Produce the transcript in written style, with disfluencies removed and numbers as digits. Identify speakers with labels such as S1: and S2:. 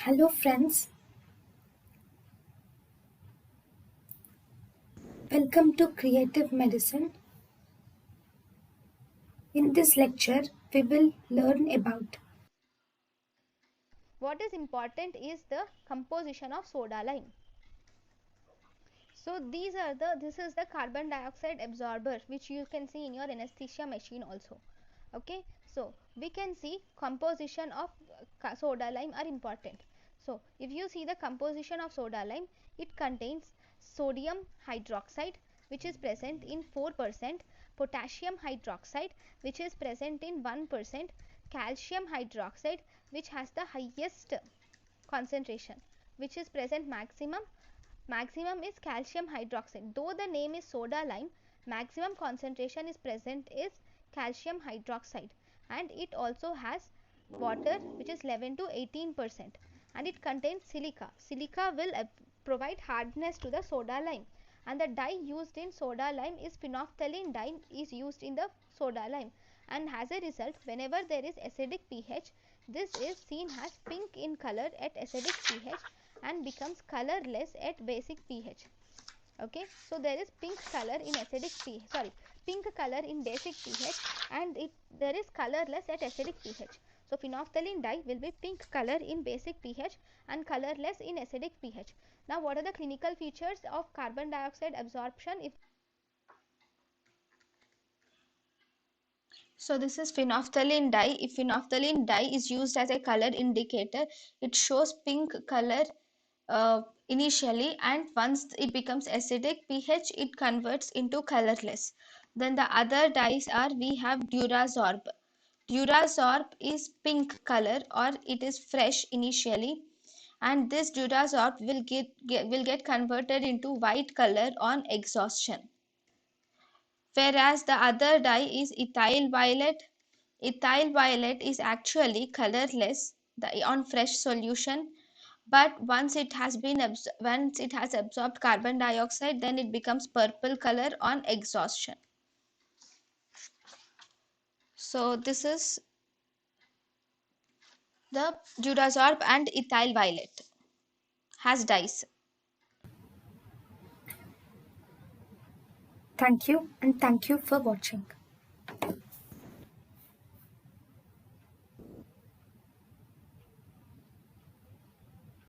S1: Hello friends, welcome to Creative Medicine. In this lecture, we will learn about
S2: What is important is the composition of soda lime. So this is the carbon dioxide absorber which you can see in your anesthesia machine also. Okay, so we can see composition of soda lime are important. So if you see the composition of soda lime, it contains sodium hydroxide which is present in 4%, potassium hydroxide which is present in 1%, calcium hydroxide which has the highest concentration, which is present maximum is calcium hydroxide. Though the name is soda lime, maximum concentration is present is calcium hydroxide, and it also has water which is 11 to 18%, and it contains silica. Silica will provide hardness to the soda lime, and the dye used in soda lime is phenolphthalein dye is used in the soda lime, and as a result whenever there is acidic pH, this is seen as pink in color at acidic pH and becomes colorless at basic pH. Okay, so there is pink color in pink color in basic pH, and there is colorless at acidic pH. So phenolphthalein dye will be pink color in basic pH and colorless in acidic pH. Now what are the clinical features of carbon dioxide absorption?
S3: So this is phenolphthalein dye. If phenolphthalein dye is used as a color indicator, it shows pink color initially, and once it becomes acidic pH, it converts into colorless. Then the other dyes are, we have Durazorb. Durazorb is pink color, or it is fresh initially, and this Durazorb will get converted into white color on exhaustion. Whereas the other dye is ethyl violet. Ethyl violet is actually colorless on fresh solution, but once it has absorbed carbon dioxide, then it becomes purple color on exhaustion. So this is the Durazorb and ethyl violet has dyes.
S1: thank you and thank you for watching.